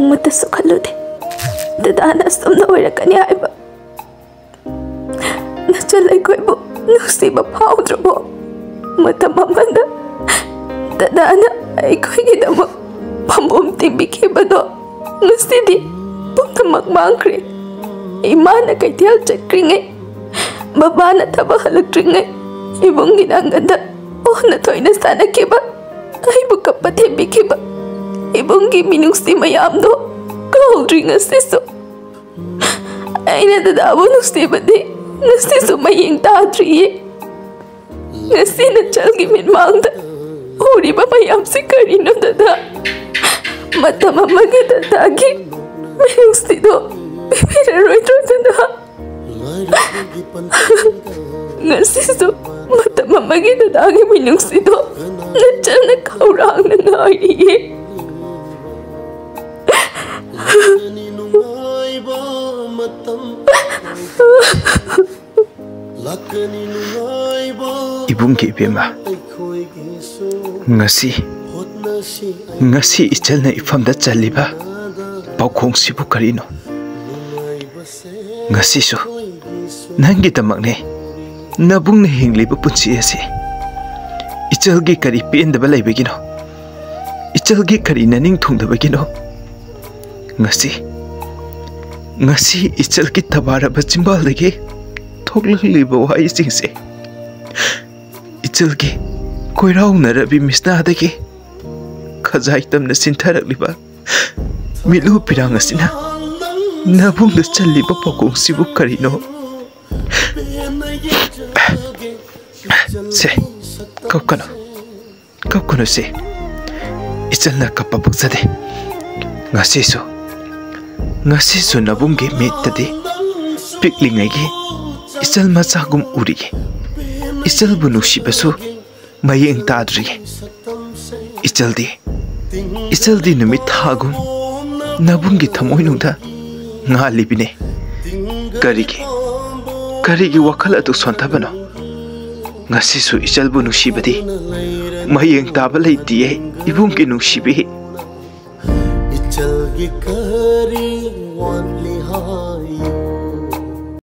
नोंमतसु खल्लुदे दादाना असुमना ओइरकनी हाइबा नचल अखोइबु नुसिबा फाउद्रबो मतम अमदा दादाना अखोइगिदमक पम्बोम तिंबिखिबदो ngusidi pumtamak mangkre imana kaitial chakringe babana thaba halakringe ibungi nanganda ohna thoina sanakiba aibu kapathe bikiba ibungi minungsi mayamdo kaudringa siso aina dadabu nusibade ngasisu mayeng tadriye ngasina chalgi min mangda uriba mayam se karino dada Mata mama kita tagi, mesti do, bibir roitro tunda. Nasi do, mata mama kita tagi mesti do, nacal nak orang nangai ye. Ibung kipema, ngasi ichal na ifam da chaliba paukong sibu karino ngasi so nangi tamak ne nabung ne hingliba punsi ase ichal gi kari pen da balai begino ichal gi kari naning thung da begino ngasi ichal gi tabara ba chimbal dege thoklang liba wai sing se ichal gi koirau na rabi misna dege khazai tamna sintharagliba milu pirang asina nabung da chaliba pokong sibu karino se kaukono se ichalna kapapuk zade ngasi so nabung ge metade piklingai ge ichal machagum uri ge ichal bunu shibasu mayeng tadri Ichal di numit hagum nabungi thamoi nungda ngali bine karigi wakal atu sontabano ngasi su ichal bu nushibadi mayeng tabalai diye ibungi nushibi ichal gi kari wanli hai